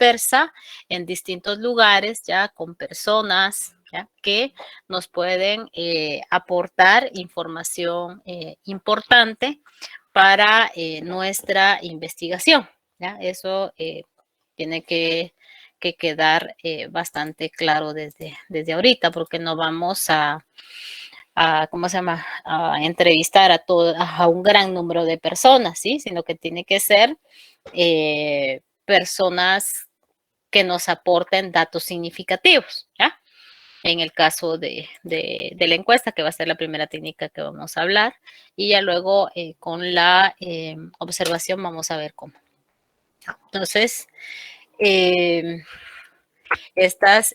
dispersa en distintos lugares, ya con personas, ¿ya? Que nos pueden aportar información importante para nuestra investigación, ¿ya? Eso tiene que quedar bastante claro desde ahorita, porque no vamos ¿cómo se llama? A entrevistar a un gran número de personas, ¿sí? Sino que tiene que ser personas que nos aporten datos significativos, ¿ya? En el caso de la encuesta, que va a ser la primera técnica que vamos a hablar, y ya luego con la observación vamos a ver cómo. Entonces, estas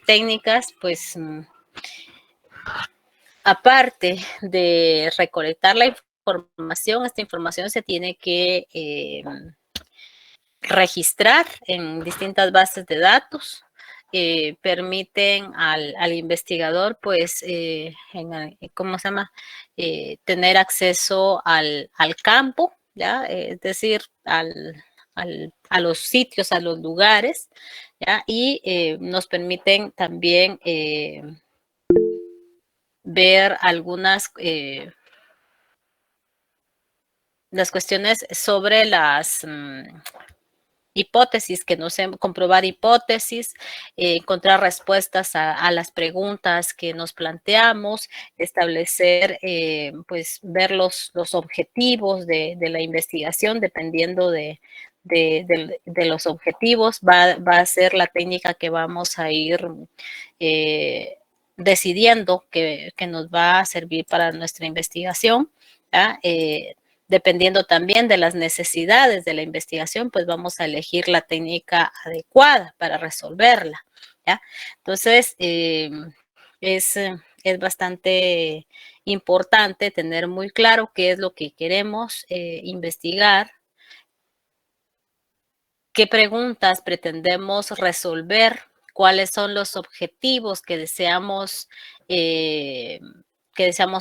técnicas, pues, aparte de recolectar la información, esta información se tiene que registrar en distintas bases de datos. Permiten al investigador, pues, ¿cómo se llama? Tener acceso al campo, ¿ya? Es decir, a los sitios, a los lugares, ¿ya? Y nos permiten también ver algunas las cuestiones sobre las hipótesis, que no sé, comprobar hipótesis, encontrar respuestas a las preguntas que nos planteamos, establecer, pues, ver los objetivos de la investigación, dependiendo de los objetivos, va a ser la técnica que vamos a ir decidiendo que nos va a servir para nuestra investigación, ¿ya? Dependiendo también de las necesidades de la investigación, pues vamos a elegir la técnica adecuada para resolverla, ¿ya? Entonces, es bastante importante tener muy claro qué es lo que queremos investigar, qué preguntas pretendemos resolver, cuáles son los objetivos que deseamos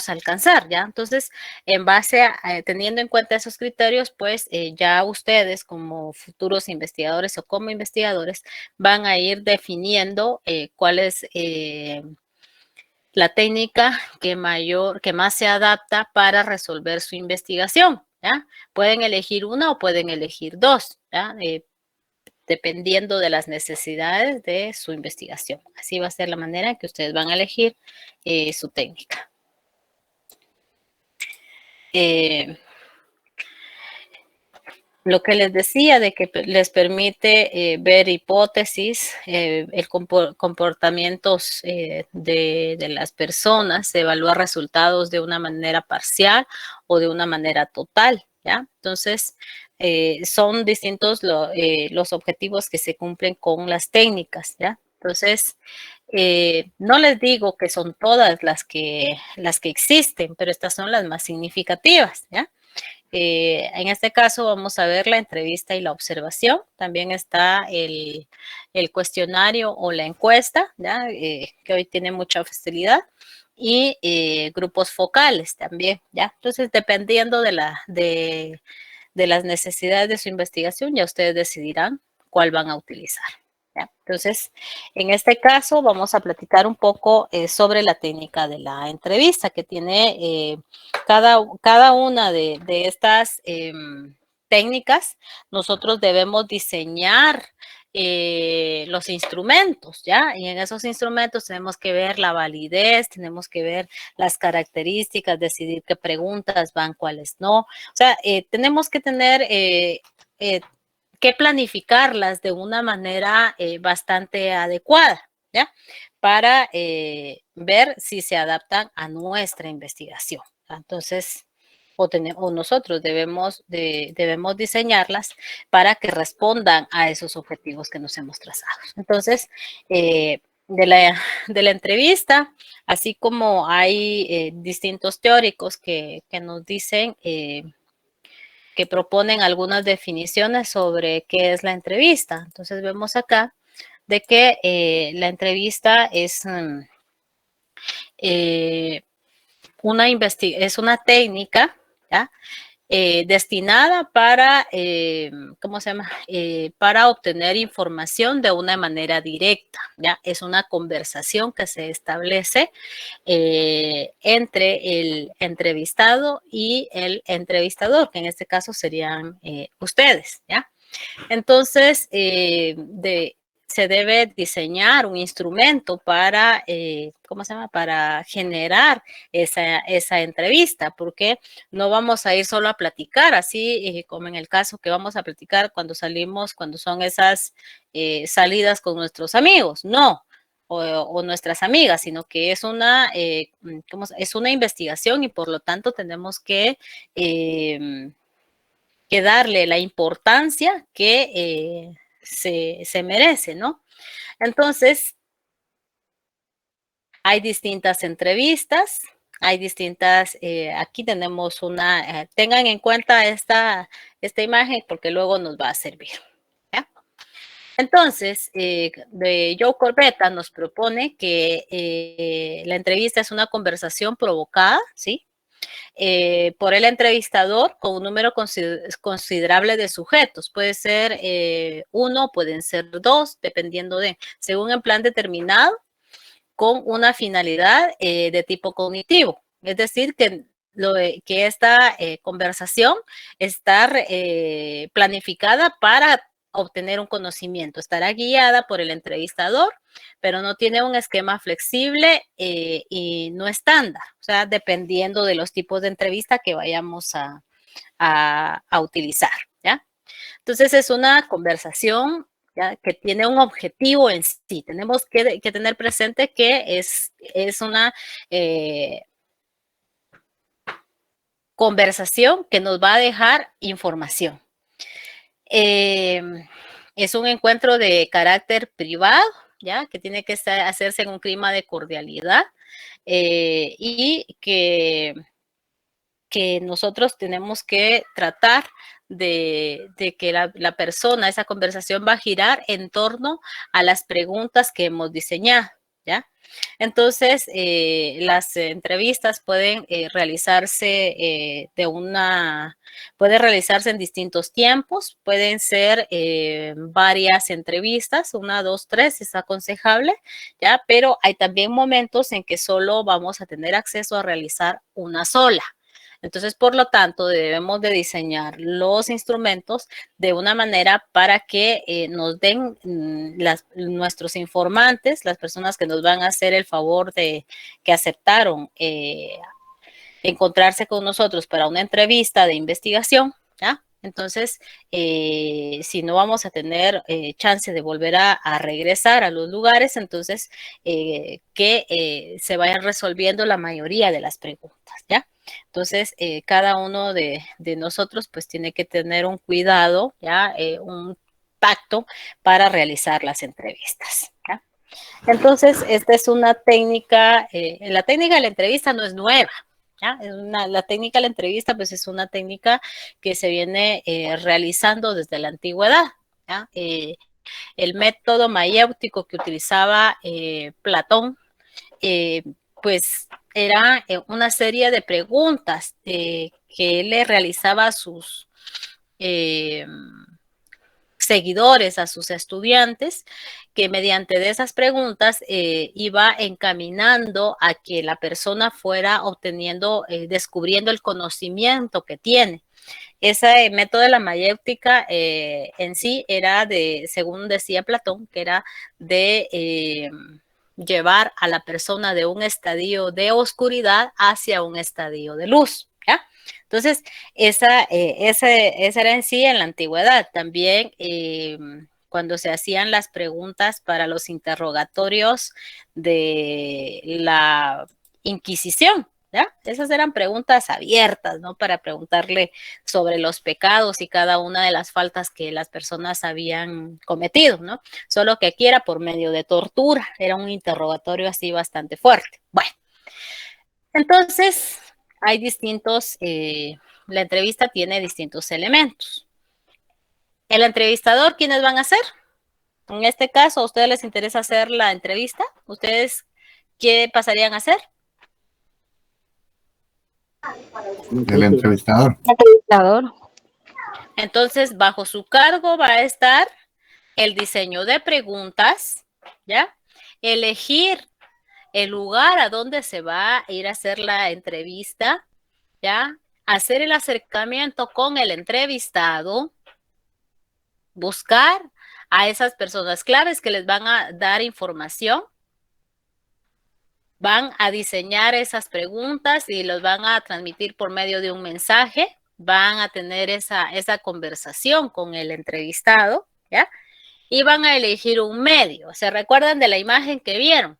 alcanzar, ¿ya? Entonces, en base teniendo en cuenta esos criterios, pues ya ustedes como futuros investigadores o como investigadores van a ir definiendo cuál es la técnica que más se adapta para resolver su investigación, ¿ya? Pueden elegir una o pueden elegir dos, ¿ya? Dependiendo de las necesidades de su investigación. Así va a ser la manera en que ustedes van a elegir su técnica. Lo que les decía de que les permite ver hipótesis, el comportamientos de las personas, evaluar resultados de una manera parcial o de una manera total, ¿ya? Entonces, son distintos los objetivos que se cumplen con las técnicas, ¿ya? Entonces, no les digo que son todas las que existen, pero estas son las más significativas, ¿ya? En este caso vamos a ver la entrevista y la observación. También está el cuestionario o la encuesta, ¿ya? Que hoy tiene mucha facilidad. Y grupos focales también, ¿ya? Entonces, dependiendo de las necesidades de su investigación, ya ustedes decidirán cuál van a utilizar, ¿ya? Entonces, en este caso vamos a platicar un poco sobre la técnica de la entrevista, que tiene cada una de estas técnicas. Nosotros debemos diseñar los instrumentos, ¿ya? Y en esos instrumentos tenemos que ver la validez, tenemos que ver las características, decidir qué preguntas van, cuáles no. O sea, tenemos que tener que planificarlas de una manera bastante adecuada, ¿ya? Para ver si se adaptan a nuestra investigación. Entonces, o nosotros debemos diseñarlas para que respondan a esos objetivos que nos hemos trazado. Entonces, de la entrevista, así como hay distintos teóricos que nos dicen que proponen algunas definiciones sobre qué es la entrevista. Entonces vemos acá de que la entrevista es una técnica, ¿ya? destinada para, ¿cómo se llama? Para obtener información de una manera directa, ¿ya? Es una conversación que se establece entre el entrevistado y el entrevistador, que en este caso serían ustedes, ¿ya? Entonces, se debe diseñar un instrumento para, ¿cómo se llama? Para generar esa entrevista, porque no vamos a ir solo a platicar, así como en el caso que vamos a platicar cuando salimos, cuando son esas salidas con nuestros amigos, no. O nuestras amigas, sino que es es una investigación y por lo tanto tenemos que darle la importancia que se merece, ¿no? Entonces, hay distintas entrevistas, hay distintas, aquí tenemos tengan en cuenta esta imagen porque luego nos va a servir. ¿Ya? Entonces, de Joe Corbetta nos propone que la entrevista es una conversación provocada, ¿sí? Por el entrevistador con un número considerable de sujetos. Puede ser uno, pueden ser dos, dependiendo según el plan determinado, con una finalidad de tipo cognitivo. Es decir, que esta conversación está planificada para obtener un conocimiento. Estará guiada por el entrevistador, pero no tiene un esquema flexible y no estándar. O sea, dependiendo de los tipos de entrevista que vayamos a utilizar. ¿Ya? Entonces, es una conversación, ¿ya? Que tiene un objetivo en sí. Tenemos que tener presente que es una conversación que nos va a dejar información. Es un encuentro de carácter privado, ¿ya? Que tiene que hacerse en un clima de cordialidad y que nosotros tenemos que tratar de que la persona, esa conversación va a girar en torno a las preguntas que hemos diseñado, ¿ya? Entonces, las entrevistas pueden realizarse puede realizarse en distintos tiempos, pueden ser varias entrevistas, una, dos, tres, es aconsejable, ¿ya? Pero hay también momentos en que solo vamos a tener acceso a realizar una sola. Entonces, por lo tanto, debemos de diseñar los instrumentos de una manera para que nos den nuestros informantes, las personas que nos van a hacer el favor de que aceptaron encontrarse con nosotros para una entrevista de investigación, ¿ya? Entonces, si no vamos a tener chance de volver a regresar a los lugares, entonces que se vayan resolviendo la mayoría de las preguntas, ¿ya? Entonces, cada uno de nosotros pues tiene que tener un cuidado, ¿ya? Un pacto para realizar las entrevistas, ¿ya? Entonces, esta es una técnica, la técnica de la entrevista no es nueva, ¿ya? La técnica de la entrevista pues es una técnica que se viene realizando desde la antigüedad, ¿ya? El método mayéutico que utilizaba Platón, eh, pues era una serie de preguntas que él le realizaba a sus seguidores, a sus estudiantes, que mediante de esas preguntas iba encaminando a que la persona fuera obteniendo, descubriendo el conocimiento que tiene. Ese método de la mayéutica en sí era según decía Platón, que era de llevar a la persona de un estadio de oscuridad hacia un estadio de luz. ¿Ya? Entonces, esa era en sí en la antigüedad. También cuando se hacían las preguntas para los interrogatorios de la Inquisición, ¿ya? Esas eran preguntas abiertas, ¿no? Para preguntarle sobre los pecados y cada una de las faltas que las personas habían cometido, ¿no? Solo que aquí era por medio de tortura, era un interrogatorio así bastante fuerte. Bueno, entonces hay la entrevista tiene distintos elementos. El entrevistador, ¿quiénes van a ser? En este caso, ¿a ustedes les interesa hacer la entrevista? ¿Ustedes qué pasarían a hacer? Del entrevistador. Entrevistador. Entonces, bajo su cargo va a estar el diseño de preguntas, ¿ya? Elegir el lugar a donde se va a ir a hacer la entrevista, ¿ya? Hacer el acercamiento con el entrevistado, buscar a esas personas claves que les van a dar información, van a diseñar esas preguntas y los van a transmitir por medio de un mensaje, van a tener esa conversación con el entrevistado, ¿ya? Y van a elegir un medio. ¿Se recuerdan de la imagen que vieron?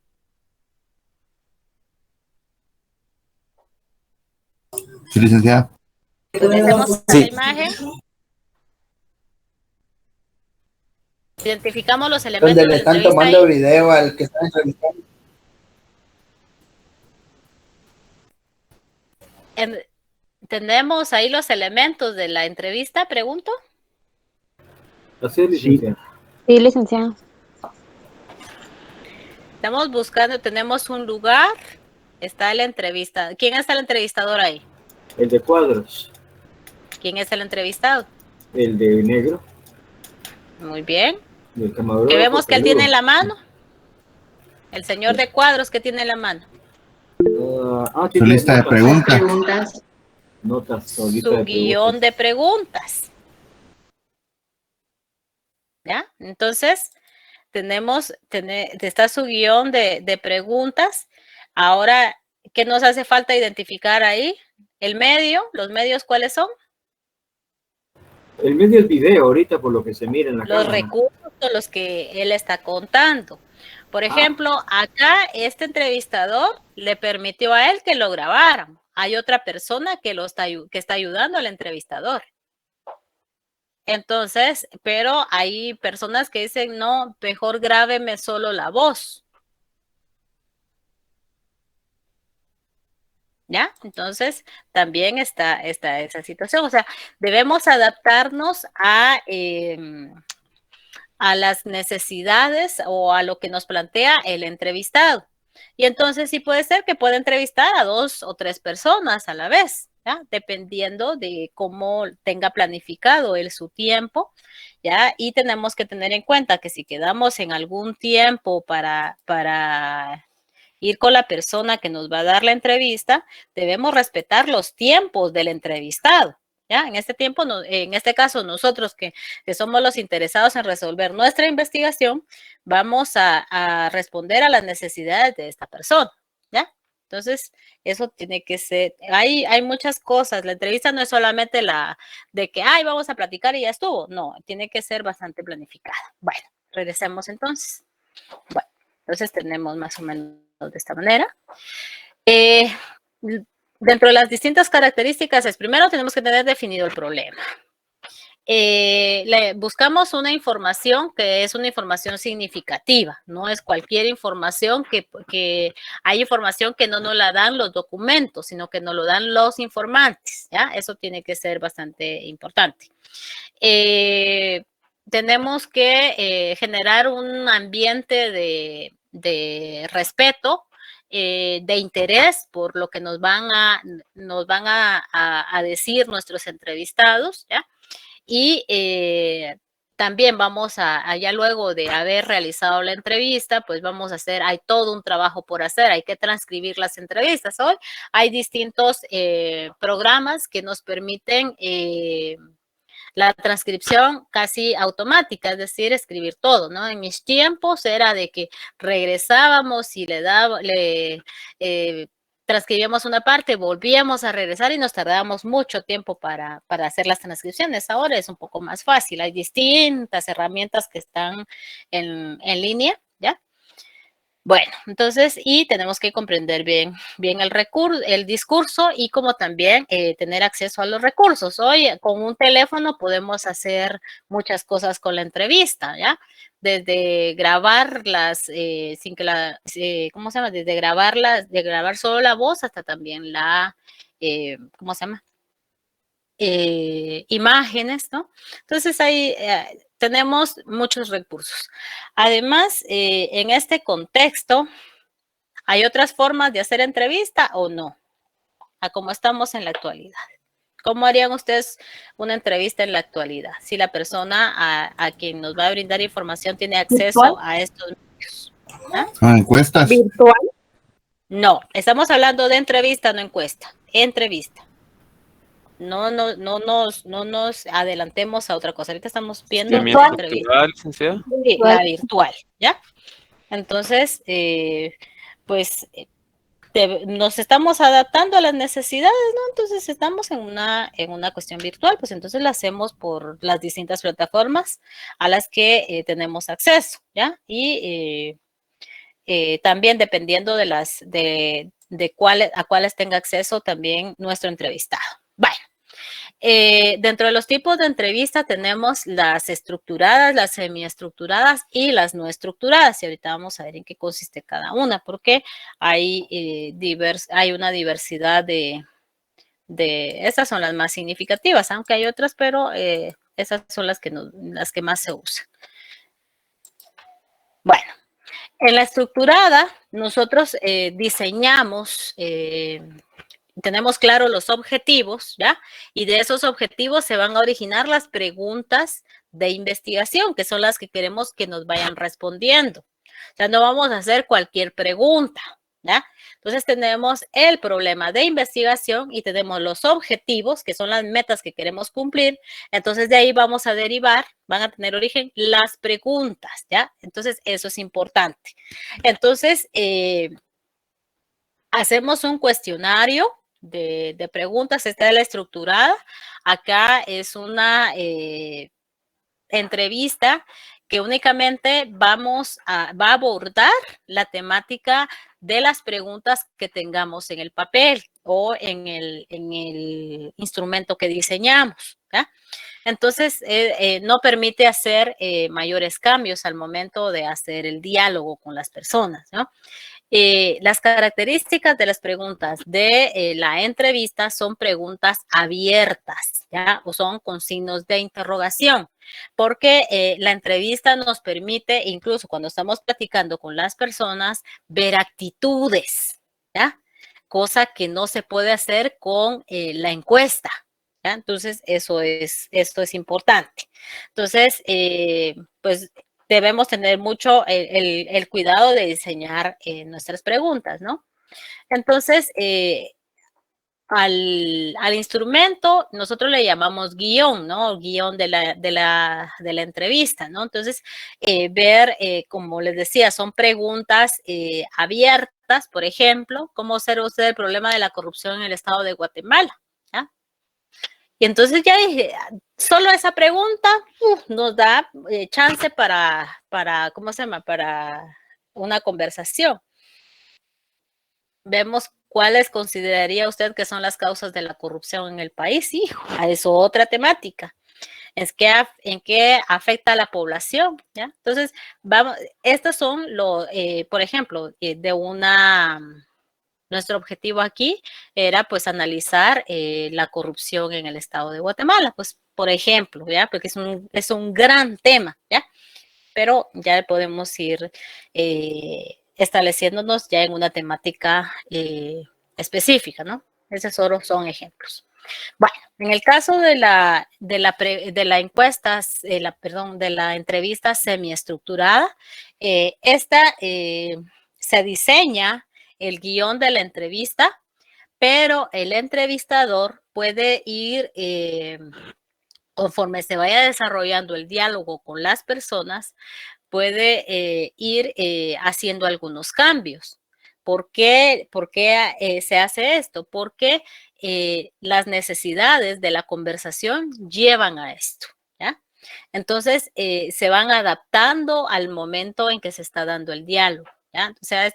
Sí, licenciada. Regresemos a la imagen. Identificamos los elementos donde le están tomando ahí. video al que está entrevistando. ¿Tenemos ahí los elementos de la entrevista, pregunto? Así es, licenciada. Sí, licenciada. Estamos buscando, tenemos un lugar, está la entrevista. ¿Quién está el entrevistador ahí? El de cuadros. ¿Quién es el entrevistado? El de negro. Muy bien. El camarógrafo. ¿Qué vemos que él tiene en la mano? El señor de cuadros, ¿qué tiene en la mano? Su lista de preguntas. Notas. Su guión de preguntas. ¿Ya? Entonces, está su guión de preguntas. Ahora, ¿qué nos hace falta identificar ahí? El medio, los medios, ¿cuáles son? El medio es video, ahorita por lo que se mira en la cámara. Los recursos, los que él está contando. Por ejemplo, acá este entrevistador le permitió a él que lo grabaran. Hay otra persona que está ayudando al entrevistador. Entonces, pero hay personas que dicen, no, mejor grábeme solo la voz. ¿Ya? Entonces, también está esa situación. O sea, debemos adaptarnos a las necesidades o a lo que nos plantea el entrevistado. Y entonces sí puede ser que pueda entrevistar a 2 o 3 personas a la vez, ¿ya? Dependiendo de cómo tenga planificado él su tiempo, ¿ya? Y tenemos que tener en cuenta que si quedamos en algún tiempo para ir con la persona que nos va a dar la entrevista, debemos respetar los tiempos del entrevistado. ¿Ya? En este caso, nosotros que somos los interesados en resolver nuestra investigación, vamos a responder a las necesidades de esta persona, ¿ya? Entonces, eso tiene que ser, hay muchas cosas, la entrevista no es solamente la de que, vamos a platicar y ya estuvo, no, tiene que ser bastante planificada. Bueno, regresemos entonces. Bueno, entonces tenemos más o menos de esta manera. Dentro de las distintas características es, primero tenemos que tener definido el problema. Buscamos una información que es una información significativa, no es cualquier información que hay información que no nos la dan los documentos, sino que nos lo dan los informantes, ¿ya? Eso tiene que ser bastante importante. Tenemos que generar un ambiente de respeto, de interés por lo que nos van a decir nuestros entrevistados, ¿ya? Y también vamos ya luego de haber realizado la entrevista, pues vamos a hay todo un trabajo por hacer, hay que transcribir las entrevistas. Hoy hay distintos programas que nos permiten la transcripción casi automática, es decir, escribir todo, ¿no? En mis tiempos era de que regresábamos y transcribíamos una parte, volvíamos a regresar y nos tardábamos mucho tiempo para hacer las transcripciones. Ahora es un poco más fácil, hay distintas herramientas que están en línea, ¿ya? Bueno, entonces, y tenemos que comprender bien el discurso y como también tener acceso a los recursos. Hoy con un teléfono podemos hacer muchas cosas con la entrevista, ¿ya? Desde grabarlas sin que ¿cómo se llama? Desde grabarlas, de grabar solo la voz hasta también ¿cómo se llama? Imágenes, ¿no? Entonces ahí tenemos muchos recursos. Además, en este contexto, ¿hay otras formas de hacer entrevista o no? a cómo estamos en la actualidad. ¿Cómo harían ustedes una entrevista en la actualidad? Si la persona a quien nos va a brindar información tiene acceso ¿Virtual? a estos medios. ¿Ah? Encuestas. ¿Virtual? No, estamos hablando de entrevista, no encuesta. Entrevista. No nos adelantemos a otra cosa. Ahorita estamos viendo la entrevista. Licenciada. Sí, la virtual, ¿ya? Entonces, pues nos estamos adaptando a las necesidades, ¿no? entonces estamos en una cuestión virtual, pues entonces la hacemos por las distintas plataformas a las que tenemos acceso, ¿ya? Y también dependiendo de a cuáles tenga acceso también nuestro entrevistado. Bueno. Dentro de los tipos de entrevista tenemos las estructuradas, las semiestructuradas y las no estructuradas. Y ahorita vamos a ver en qué consiste cada una, porque hay una diversidad estas son las más significativas, aunque hay otras, pero esas son las que más se usan. Bueno, en la estructurada nosotros diseñamos tenemos claro los objetivos, ¿ya? Y de esos objetivos se van a originar las preguntas de investigación, que son las que queremos que nos vayan respondiendo. O sea, no vamos a hacer cualquier pregunta, ¿ya? Entonces tenemos el problema de investigación y tenemos los objetivos, que son las metas que queremos cumplir. Entonces de ahí vamos a derivar, van a tener origen las preguntas, ¿ya? Entonces eso es importante. Entonces, hacemos un cuestionario de preguntas, esta es la estructurada. Acá es una entrevista que únicamente va a abordar la temática de las preguntas que tengamos en el papel o en el instrumento que diseñamos, ¿ya? Entonces, no permite hacer mayores cambios al momento de hacer el diálogo con las personas, ¿no? Las características de las preguntas de la entrevista son preguntas abiertas, ¿ya? O son con signos de interrogación, porque la entrevista nos permite, incluso cuando estamos platicando con las personas, ver actitudes, ¿ya? Cosa que no se puede hacer con la encuesta, ¿ya? Entonces, esto es importante. Entonces, pues debemos tener mucho el cuidado de diseñar nuestras preguntas, ¿no? Entonces, al instrumento nosotros le llamamos guión, ¿no? Guión de la entrevista, ¿no? Entonces, ver, como les decía, son preguntas abiertas, por ejemplo, ¿cómo observa usted el problema de la corrupción en el estado de Guatemala? ¿Ya? Y entonces ya dije, solo esa pregunta nos da chance para, ¿cómo se llama? Para una conversación. Vemos cuáles consideraría usted que son las causas de la corrupción en el país. Sí, a eso otra temática. ¿En qué afecta a la población? ¿Ya? Entonces, estas son por ejemplo, nuestro objetivo aquí era pues analizar la corrupción en el estado de Guatemala, pues por ejemplo, ¿ya? Porque es un gran tema, ¿ya? Pero ya podemos ir estableciéndonos ya en una temática específica, ¿no? Esos solo son ejemplos. Bueno, en el caso de la encuesta, de la entrevista semiestructurada, esta se diseña el guión de la entrevista, pero el entrevistador puede ir, conforme se vaya desarrollando el diálogo con las personas, puede ir haciendo algunos cambios. ¿Por qué se hace esto? Porque las necesidades de la conversación llevan a esto, ¿ya? Entonces, se van adaptando al momento en que se está dando el diálogo, ¿ya? O sea,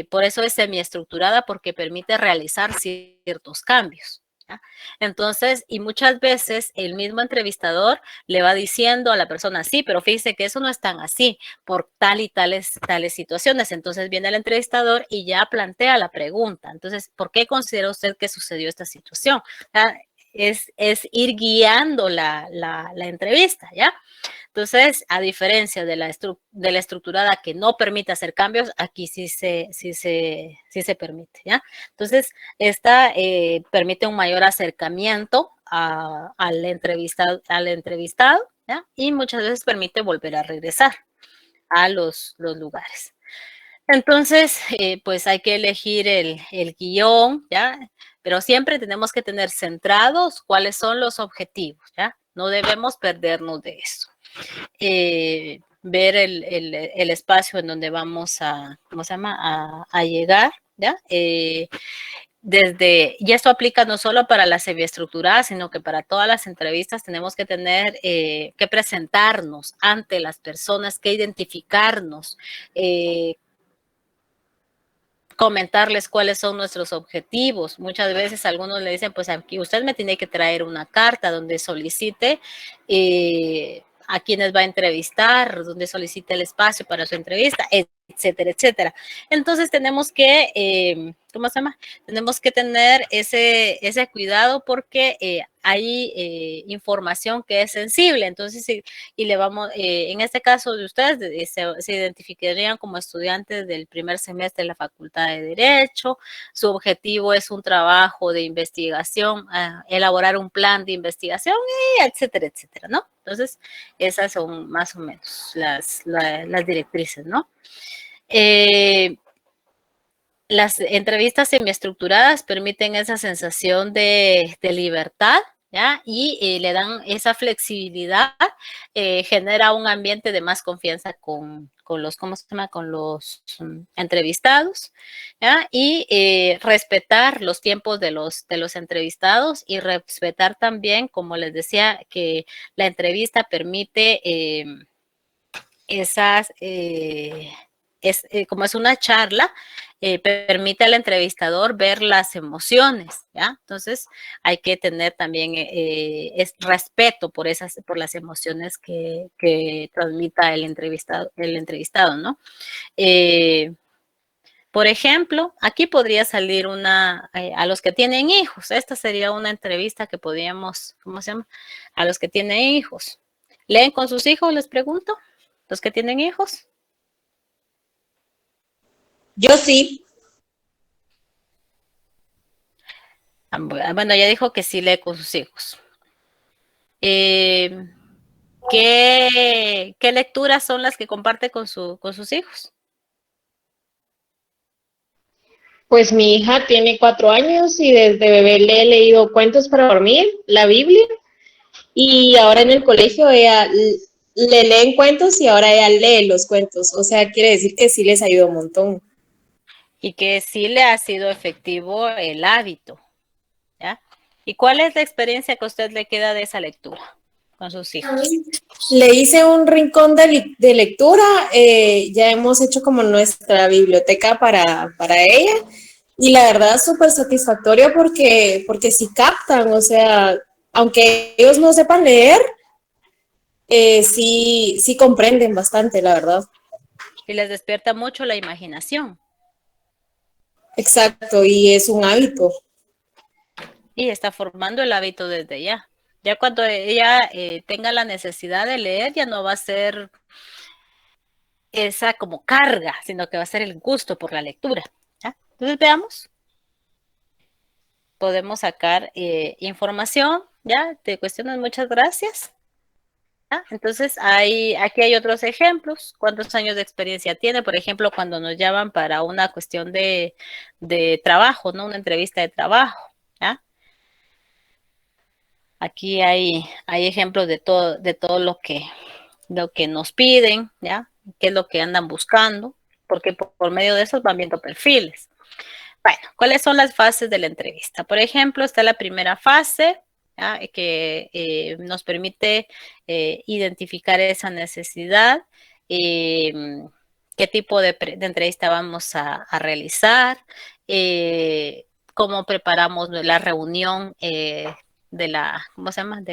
por eso es semiestructurada, porque permite realizar ciertos cambios, ¿ya? Entonces, y muchas veces el mismo entrevistador le va diciendo a la persona, sí, pero fíjese que eso no es tan así, por tal y tales situaciones. Entonces viene el entrevistador y ya plantea la pregunta. Entonces, ¿por qué considera usted que sucedió esta situación? Es ir guiando la entrevista, ¿ya? Entonces, a diferencia de la estructurada que no permite hacer cambios, aquí sí se permite, ¿ya? Entonces, esta permite un mayor acercamiento al entrevistado, ¿ya? Y muchas veces permite volver a regresar a los lugares. Entonces, pues hay que elegir el guión, ¿ya? Pero siempre tenemos que tener centrados cuáles son los objetivos, ¿ya? No debemos perdernos de eso. Ver el espacio en donde vamos a, ¿cómo se llama? A llegar, ¿ya? Y esto aplica no solo para la semiestructurada, sino que para todas las entrevistas tenemos que tener, que presentarnos ante las personas, que identificarnos, comentarles cuáles son nuestros objetivos. Muchas veces algunos le dicen, pues aquí usted me tiene que traer una carta donde solicite a quienes va a entrevistar, donde solicite el espacio para su entrevista, etcétera, etcétera. Entonces tenemos que, ¿cómo se llama? Tenemos que tener ese cuidado porque hay información que es sensible. Entonces, y le vamos, en este caso de ustedes, se identificarían como estudiantes del primer semestre de la Facultad de Derecho. Su objetivo es un trabajo de investigación, elaborar un plan de investigación, etcétera, etcétera, ¿no? Entonces, esas son más o menos las directrices, ¿no? Las entrevistas semiestructuradas permiten esa sensación de libertad, ¿ya? Y le dan esa flexibilidad, genera un ambiente de más confianza con los, ¿cómo se llama? Con los entrevistados, ¿ya? Y respetar los tiempos de los entrevistados y respetar también, como les decía, que la entrevista permite esas... como es una charla, permite al entrevistador ver las emociones, ¿ya? Entonces hay que tener también respeto por las emociones que transmita el entrevistado, ¿no? Por ejemplo, aquí podría salir a los que tienen hijos. Esta sería una entrevista que podríamos, ¿cómo se llama? A los que tienen hijos. ¿Leen con sus hijos? Les pregunto. ¿Los que tienen hijos? Yo sí. Bueno, ya dijo que sí lee con sus hijos. ¿Qué lecturas son las que comparte con sus hijos? Pues mi hija tiene 4 años y desde bebé le he leído cuentos para dormir, la Biblia, y ahora en el colegio ella le leen cuentos y ahora ella lee los cuentos. O sea, quiere decir que sí les ayuda un montón. Y que sí le ha sido efectivo el hábito, ¿ya? ¿Y cuál es la experiencia que a usted le queda de esa lectura con sus hijos? Le hice un rincón de lectura, ya hemos hecho como nuestra biblioteca para ella, y la verdad es súper satisfactorio porque sí captan, o sea, aunque ellos no sepan leer, sí comprenden bastante, la verdad. Y les despierta mucho la imaginación. Exacto, y es un hábito. Y está formando el hábito desde ya. Ya cuando ella tenga la necesidad de leer, ya no va a ser esa como carga, sino que va a ser el gusto por la lectura, ¿ya? Entonces veamos. Podemos sacar información, ¿ya? Te cuestionan, muchas gracias. ¿Ya? Entonces, aquí hay otros ejemplos. ¿Cuántos años de experiencia tiene? Por ejemplo, cuando nos llaman para una cuestión de trabajo, ¿no? Una entrevista de trabajo, ¿ya? Aquí hay ejemplos de todo lo que nos piden, ¿ya? ¿Qué es lo que andan buscando? Porque por medio de eso van viendo perfiles. Bueno, ¿cuáles son las fases de la entrevista? Por ejemplo, está la primera fase, ¿ya? Que nos permite identificar esa necesidad, qué tipo de entrevista vamos a realizar, cómo preparamos la reunión ¿cómo se llama?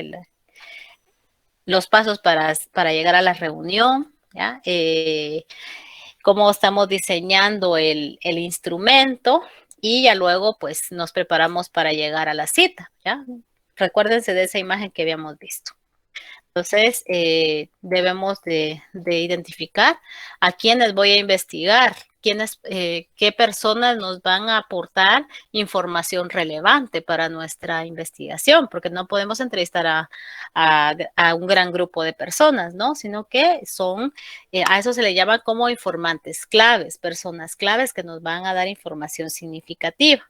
Los pasos para llegar a la reunión, ¿ya? Cómo estamos diseñando el instrumento y ya luego pues nos preparamos para llegar a la cita, ¿ya? Recuérdense de esa imagen que habíamos visto. Entonces, debemos de identificar a quiénes voy a investigar, qué personas nos van a aportar información relevante para nuestra investigación, porque no podemos entrevistar a un gran grupo de personas, ¿no? Sino que son, a eso se le llama como informantes claves, personas claves que nos van a dar información significativa.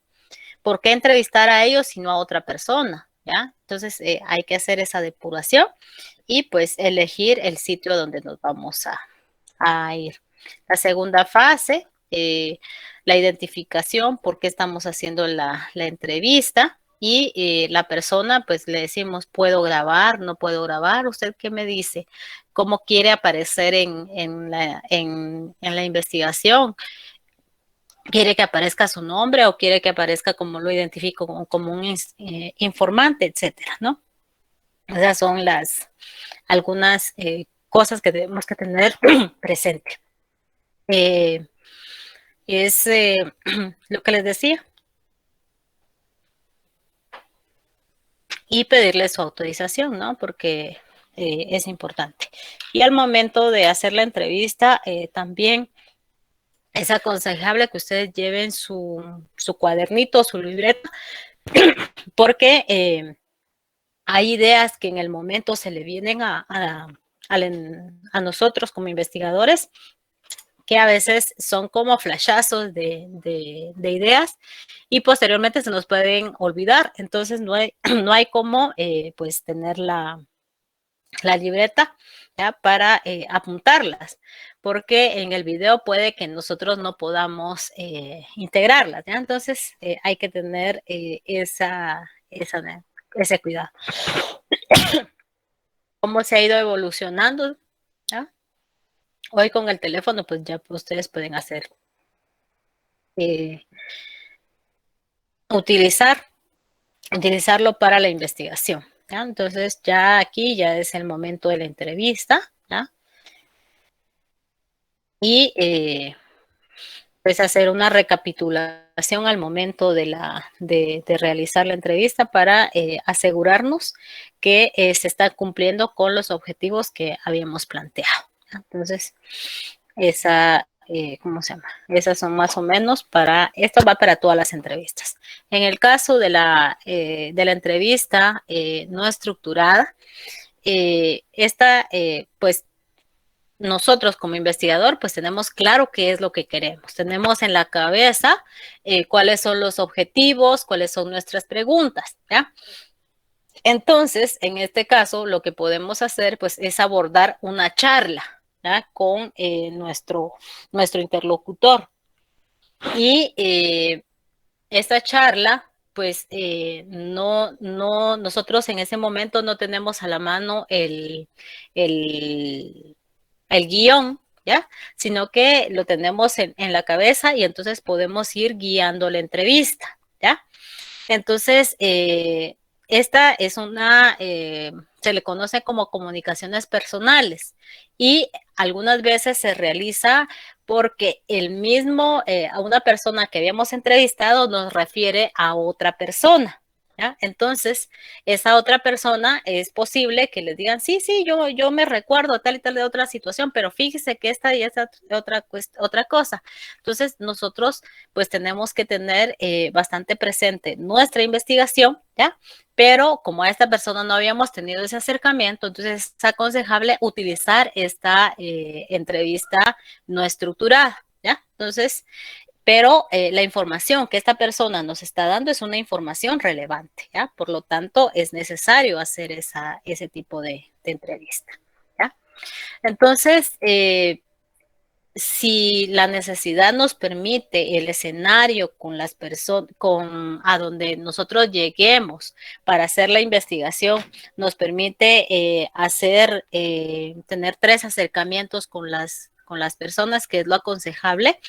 ¿Por qué entrevistar a ellos y no a otra persona? ¿Ya? Entonces, hay que hacer esa depuración y pues elegir el sitio donde nos vamos a ir. La segunda fase, la identificación, por qué estamos haciendo la entrevista, y la persona, pues le decimos, ¿puedo grabar? ¿No puedo grabar? ¿Usted qué me dice? ¿Cómo quiere aparecer en la investigación? ¿Quiere que aparezca su nombre o quiere que aparezca como lo identifico, como un informante, etcétera, ¿no? Esas son algunas cosas que tenemos que tener presente. Es lo que les decía. Y pedirle su autorización, ¿no? Porque es importante. Y al momento de hacer la entrevista, también es aconsejable que ustedes lleven su cuadernito, su libreta, porque hay ideas que en el momento se le vienen a nosotros como investigadores, que a veces son como flashazos de ideas y posteriormente se nos pueden olvidar. Entonces no hay como pues tener la libreta, ¿ya? Para apuntarlas, porque en el video puede que nosotros no podamos integrarlas, ¿ya? Entonces hay que tener ese cuidado. ¿Cómo se ha ido evolucionando? ¿Ya? Hoy con el teléfono, pues ya ustedes pueden hacer, utilizarlo para la investigación, ¿ya? Entonces ya aquí ya es el momento de la entrevista, ¿ya? Y pues hacer una recapitulación al momento de realizar la entrevista para asegurarnos que se está cumpliendo con los objetivos que habíamos planteado, ¿ya? Entonces, ¿cómo se llama? Esas son más o menos esto va para todas las entrevistas. En el caso de la entrevista no estructurada, pues nosotros como investigador, pues tenemos claro qué es lo que queremos. Tenemos en la cabeza cuáles son los objetivos, cuáles son nuestras preguntas, ¿ya? Entonces, en este caso, lo que podemos hacer, pues, es abordar una charla, ¿ya? Con nuestro interlocutor. Y esta charla, pues, nosotros en ese momento no tenemos a la mano el guión, ¿ya? Sino que lo tenemos en la cabeza y entonces podemos ir guiando la entrevista, ¿ya? Entonces, esta es se le conoce como comunicaciones personales y algunas veces se realiza porque a una persona que habíamos entrevistado nos refiere a otra persona, ¿ya? Entonces, esa otra persona es posible que les digan, sí, yo me recuerdo tal y tal de otra situación, pero fíjese que esta y esta otra cosa. Entonces, nosotros pues tenemos que tener bastante presente nuestra investigación, ¿ya? Pero como a esta persona no habíamos tenido ese acercamiento, entonces es aconsejable utilizar esta entrevista no estructurada, ¿ya? Entonces, pero la información que esta persona nos está dando es una información relevante, ¿ya? Por lo tanto, es necesario hacer ese tipo de entrevista, ¿ya? Entonces, si la necesidad nos permite el escenario con las personas, a donde nosotros lleguemos para hacer la investigación, nos permite tener 3 acercamientos con las personas, que es lo aconsejable,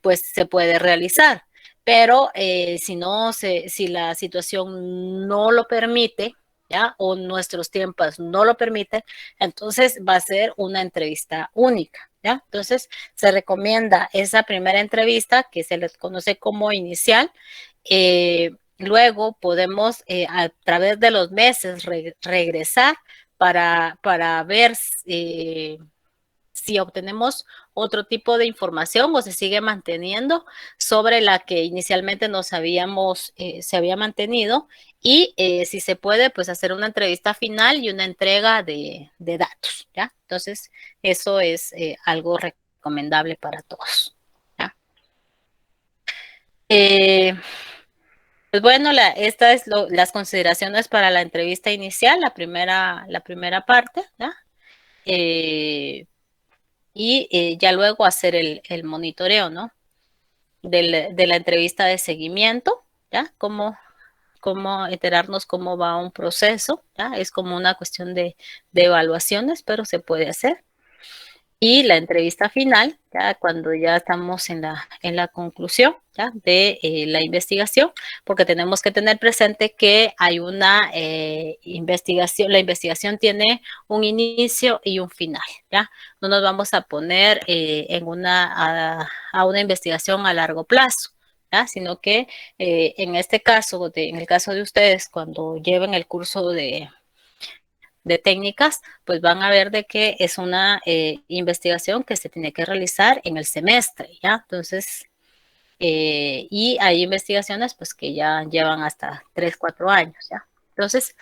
pues se puede realizar. Pero si la situación no lo permite, ¿ya? O nuestros tiempos no lo permiten, entonces va a ser una entrevista única, ¿ya? Entonces se recomienda esa primera entrevista que se les conoce como inicial. Luego podemos a través de los meses regresar para ver si obtenemos otro tipo de información o se sigue manteniendo sobre la que inicialmente se había mantenido y si se puede, pues hacer una entrevista final y una entrega de datos, ¿ya? Entonces, eso es algo recomendable para todos, ¿ya? Pues bueno, esta es las consideraciones para la entrevista inicial, la primera parte, ¿ya? Y ya luego hacer el monitoreo, ¿no? De la entrevista de seguimiento, ¿ya? Cómo enterarnos cómo va un proceso, ¿ya? Es como una cuestión de evaluaciones, pero se puede hacer. Y la entrevista final, ya cuando ya estamos en la conclusión, ¿ya? De la investigación, porque tenemos que tener presente que hay una investigación, la investigación tiene un inicio y un final, ¿ya? No nos vamos a poner a una investigación a largo plazo, ¿ya? Sino que en este caso, en el caso de ustedes, cuando lleven el curso de técnicas, pues van a ver de que es una investigación que se tiene que realizar en el semestre, ¿ya? Entonces, y hay investigaciones pues que ya llevan hasta 3, 4 años, ¿ya? Entonces,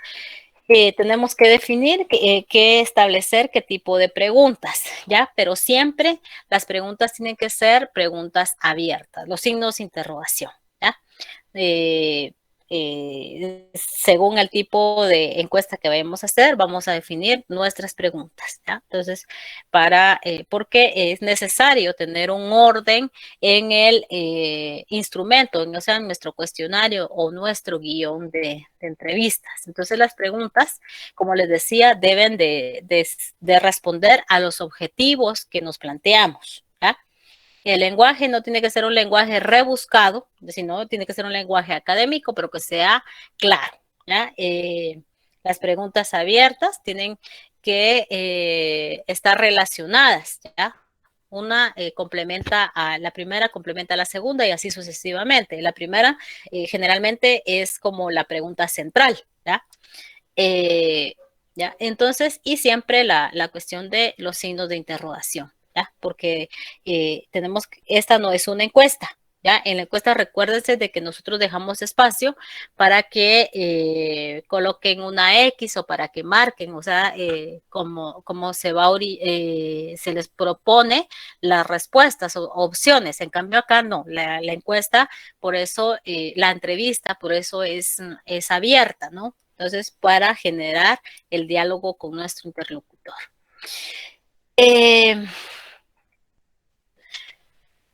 tenemos que definir, que establecer qué tipo de preguntas, ¿ya? Pero siempre las preguntas tienen que ser preguntas abiertas, los signos de interrogación, ¿ya? Según el tipo de encuesta que vayamos a hacer, vamos a definir nuestras preguntas, ¿ya? Entonces, porque es necesario tener un orden en el instrumento, o sea, en nuestro cuestionario o nuestro guión de entrevistas. Entonces, las preguntas, como les decía, deben de responder a los objetivos que nos planteamos, ¿ya? El lenguaje no tiene que ser un lenguaje rebuscado, sino tiene que ser un lenguaje académico, pero que sea claro, ¿ya? Las preguntas abiertas tienen que estar relacionadas, ¿ya? Una la primera complementa a la segunda y así sucesivamente. La primera generalmente es como la pregunta central, ¿ya? ¿Ya? Entonces, y siempre la cuestión de los signos de interrogación, ¿ya? Porque esta no es una encuesta, ¿ya? En la encuesta recuérdense de que nosotros dejamos espacio para que coloquen una X o para que marquen, o sea, como se les propone las respuestas o opciones. En cambio acá no, la encuesta, por eso la entrevista, por eso es abierta, ¿no? Entonces, para generar el diálogo con nuestro interlocutor.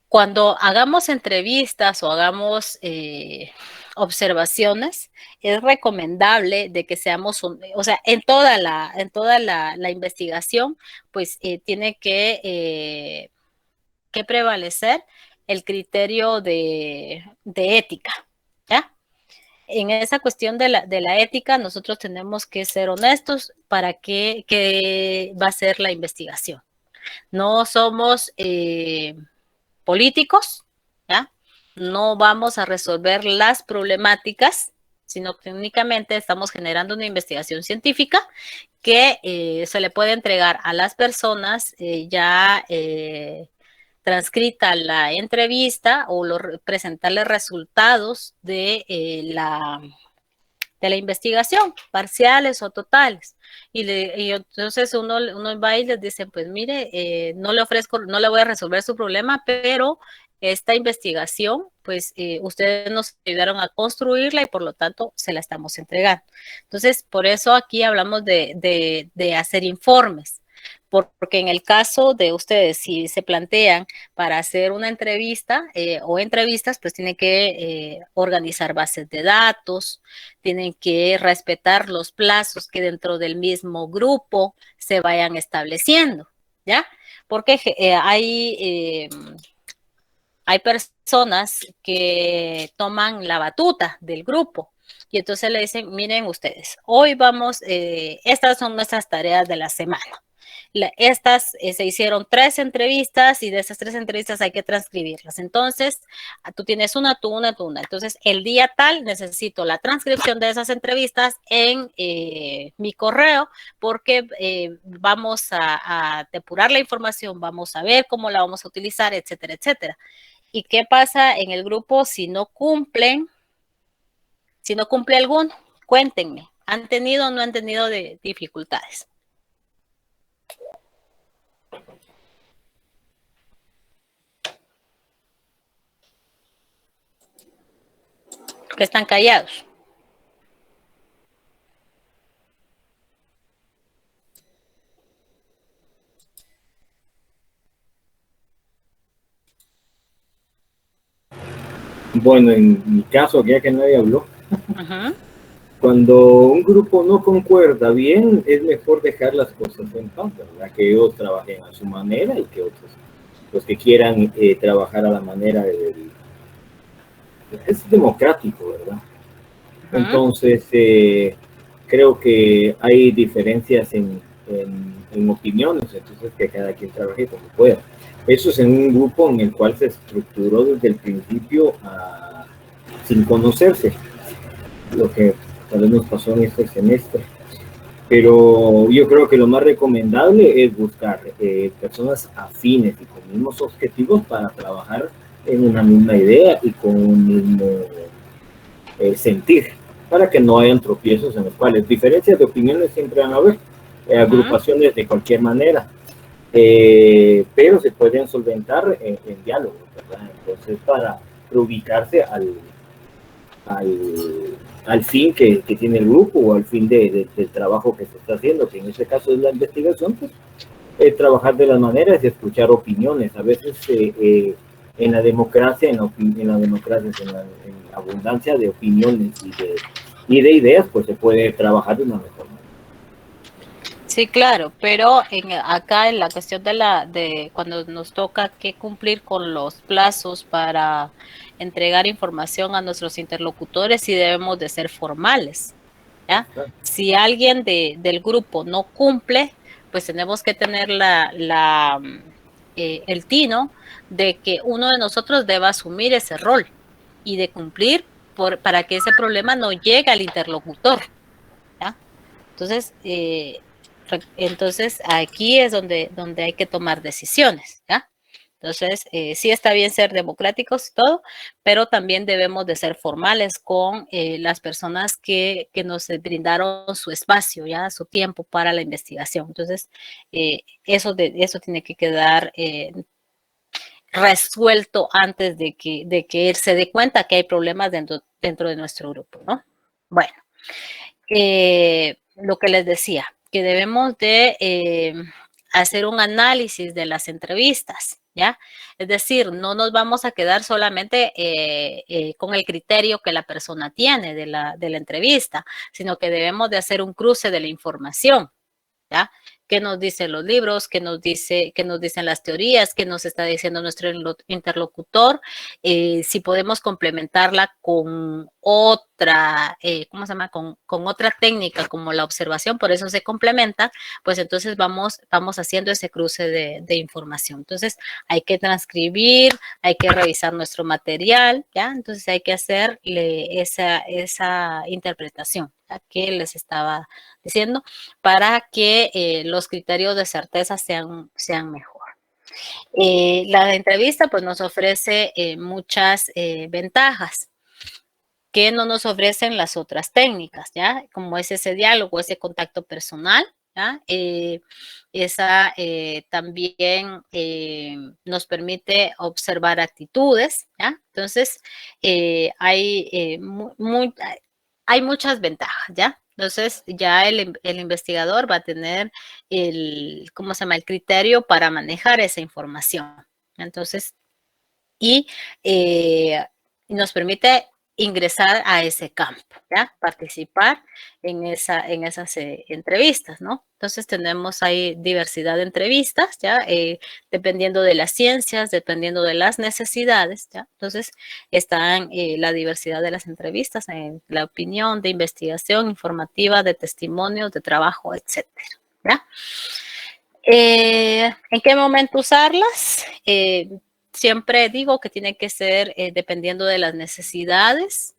Cuando hagamos entrevistas o hagamos observaciones, es recomendable de que seamos, o sea, en toda la investigación, pues tiene que prevalecer el criterio de ética, ¿ya? En esa cuestión de la ética, nosotros tenemos que ser honestos para qué va a ser la investigación. No somos políticos, ¿ya? No vamos a resolver las problemáticas, sino que únicamente estamos generando una investigación científica que se le puede entregar a las personas ya transcrita la entrevista o presentarles resultados de la investigación, parciales o totales. Y entonces uno va y les dice, pues mire, no le voy a resolver su problema, pero esta investigación, pues ustedes nos ayudaron a construirla y por lo tanto se la estamos entregando. Entonces, por eso aquí hablamos de hacer informes. Porque en el caso de ustedes, si se plantean para hacer una entrevista o entrevistas, pues tienen que organizar bases de datos, tienen que respetar los plazos que dentro del mismo grupo se vayan estableciendo, ¿ya? Porque hay personas que toman la batuta del grupo y entonces le dicen, miren ustedes, hoy estas son nuestras tareas de la semana. Estas se hicieron 3 entrevistas y de esas 3 entrevistas hay que transcribirlas. Entonces, tú tienes una. Entonces, el día tal necesito la transcripción de esas entrevistas en mi correo porque vamos a depurar la información, vamos a ver cómo la vamos a utilizar, etcétera, etcétera. ¿Y qué pasa en el grupo si no cumplen? Si no cumple alguno, cuéntenme. ¿Han tenido o no han tenido dificultades? Que están callados. Bueno, en mi caso, ya que nadie habló, Cuando un grupo no concuerda bien, es mejor dejar las cosas en paz, ¿verdad? Que ellos trabajen a su manera y que otros, los que quieran trabajar a la manera del... Es democrático, ¿verdad? Entonces, creo que hay diferencias en opiniones, entonces que cada quien trabaje como pueda. Eso es en un grupo en el cual se estructuró desde el principio sin conocerse, lo que tal vez nos pasó en este semestre. Pero yo creo que lo más recomendable es buscar personas afines y con mismos objetivos para trabajar en una misma idea y con un mismo sentir, para que no hayan tropiezos en los cuales diferencias de opiniones siempre van a haber, agrupaciones de cualquier manera, pero se pueden solventar en diálogo, ¿verdad? Entonces, para reubicarse al fin que tiene el grupo o al fin del trabajo que se está haciendo, que en este caso es la investigación, pues trabajar de las maneras y escuchar opiniones. A veces en la democracia, en la abundancia de opiniones y de ideas, pues se puede trabajar de una mejor manera. Sí, claro, pero acá en la cuestión de cuando nos toca que cumplir con los plazos para entregar información a nuestros interlocutores, sí debemos de ser formales, ¿ya? Claro. Si alguien del grupo no cumple, pues tenemos que tener el tino de que uno de nosotros deba asumir ese rol y de cumplir para que ese problema no llegue al interlocutor, ¿ya? Entonces aquí es donde hay que tomar decisiones, ¿ya? Entonces, sí está bien ser democráticos y todo, pero también debemos de ser formales con las personas que nos brindaron su espacio, ya su tiempo para la investigación. Entonces, eso tiene que quedar resuelto antes de que él se dé cuenta que hay problemas dentro de nuestro grupo, ¿no? Bueno, lo que les decía, que debemos de hacer un análisis de las entrevistas, ¿ya? Es decir, no nos vamos a quedar solamente con el criterio que la persona tiene de la entrevista, sino que debemos de hacer un cruce de la información, ¿ya? ¿Qué nos dicen los libros? ¿Qué nos dicen las teorías? ¿Qué nos está diciendo nuestro interlocutor? Si podemos complementarla con otra, ¿cómo se llama? Con otra técnica como la observación, por eso se complementa, pues entonces vamos haciendo ese cruce de información. Entonces hay que transcribir, hay que revisar nuestro material, ¿ya? Entonces hay que hacerle esa interpretación, ¿ya? Que les estaba diciendo, para que los criterios de certeza sean mejor. La entrevista pues nos ofrece muchas ventajas que no nos ofrecen las otras técnicas, ¿ya? Como es ese diálogo, ese contacto personal, ¿ya? También nos permite observar actitudes, ¿ya? Entonces, hay muchas ventajas, ¿ya? Entonces, ya el investigador va a tener ¿cómo se llama? El criterio para manejar esa información. Entonces, y nos permite ingresar a ese campo, ¿ya? Participar en esas entrevistas, ¿no? Entonces tenemos ahí diversidad de entrevistas, ¿ya? Dependiendo de las ciencias, dependiendo de las necesidades, ¿ya? Entonces están la diversidad de las entrevistas, en la opinión, de investigación, informativa, de testimonios, de trabajo, etcétera, ¿ya? ¿En qué momento usarlas? Siempre digo que tiene que ser dependiendo de las necesidades,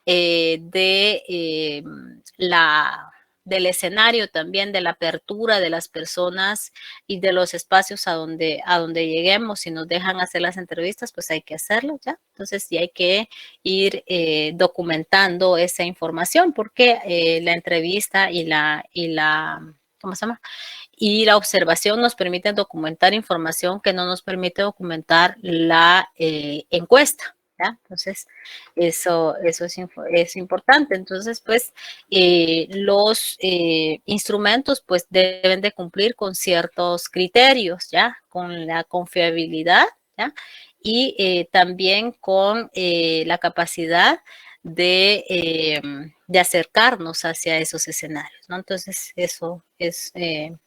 del escenario también, de la apertura de las personas y de los espacios a donde lleguemos. Si nos dejan hacer las entrevistas, pues hay que hacerlo, ¿ya? Entonces sí hay que ir documentando esa información, porque la entrevista y la ¿cómo se llama? Y la observación nos permite documentar información que no nos permite documentar la encuesta, ¿ya? Entonces, eso es importante. Entonces, pues, los instrumentos, pues, deben de cumplir con ciertos criterios, ¿ya? Con la confiabilidad, ¿ya? Y también con la capacidad de acercarnos hacia esos escenarios, ¿no? Entonces, eso es de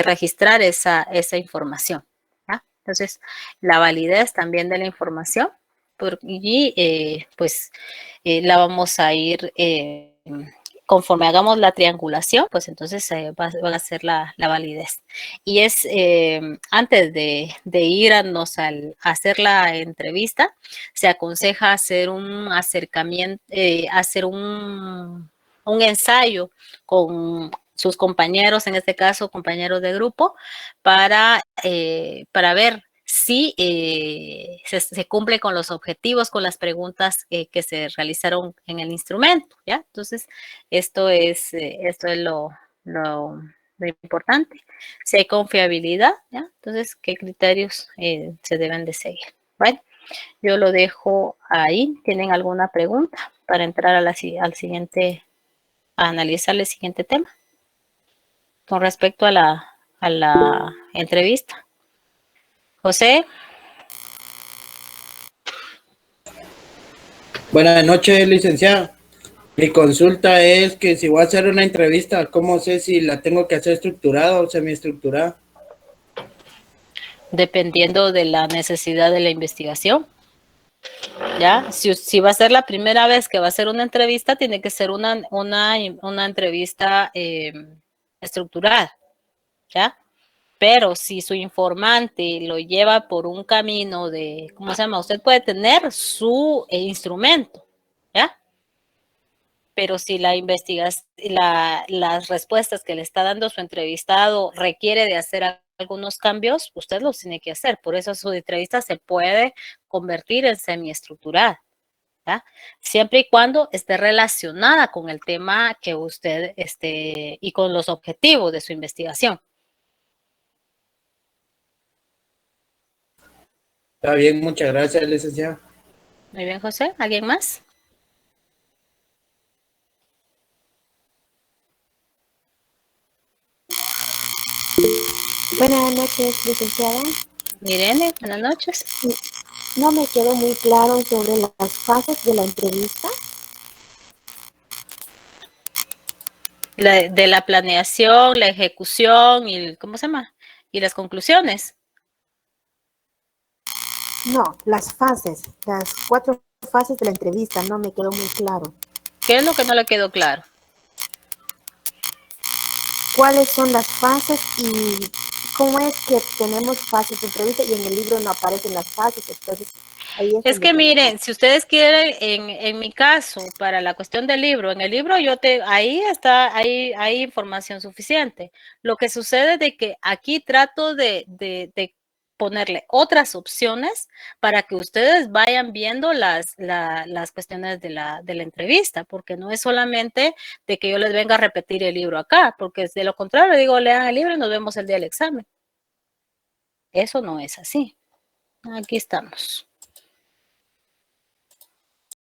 registrar esa información, ¿ya? Entonces, la validez también de la información y pues la vamos a ir conforme hagamos la triangulación, pues entonces va a ser la validez. Y es antes de irnos a hacer la entrevista, se aconseja hacer un acercamiento, hacer un ensayo con sus compañeros, en este caso compañeros de grupo, para ver si se cumple con los objetivos, con las preguntas que se realizaron en el instrumento, ¿ya? Entonces, esto es lo importante. Si hay confiabilidad, ¿ya? Entonces, ¿qué criterios se deben de seguir? Bueno, yo lo dejo ahí. ¿Tienen alguna pregunta para entrar al siguiente, a analizar el siguiente tema? Con respecto a la entrevista. José. Buenas noches, licenciada. Mi consulta es que si voy a hacer una entrevista, ¿cómo sé si la tengo que hacer estructurada o semiestructurada? Dependiendo de la necesidad de la investigación. ¿Ya? Si va a ser la primera vez que va a hacer una entrevista, tiene que ser una entrevista estructurada. ¿Ya? Pero si su informante lo lleva por un camino de, ¿cómo se llama? Usted puede tener su instrumento, ¿ya? Pero si la investigación, las respuestas que le está dando su entrevistado requiere de hacer algunos cambios, usted los tiene que hacer. Por eso su entrevista se puede convertir en semiestructurada, ¿ya? Siempre y cuando esté relacionada con el tema que usted y con los objetivos de su investigación. Está bien, muchas gracias, licenciada. Muy bien, José. ¿Alguien más? Buenas noches, licenciada. Irene, buenas noches. No me quedó muy claro sobre las fases de la entrevista. De la planeación, la ejecución y, ¿cómo se llama? Y las conclusiones. No, las 4 fases de la entrevista, no me quedó muy claro. ¿Qué es lo que no le quedó claro? ¿Cuáles son las fases y cómo es que tenemos fases de entrevista y en el libro no aparecen las fases? Entonces, ahí es que miren, si ustedes quieren, en mi caso, para la cuestión del libro, en el libro ahí está, hay información suficiente. Lo que sucede es de que aquí trato de ponerle otras opciones para que ustedes vayan viendo las cuestiones de la entrevista, porque no es solamente de que yo les venga a repetir el libro acá, porque de lo contrario, digo, lean el libro y nos vemos el día del examen. Eso no es así. Aquí estamos.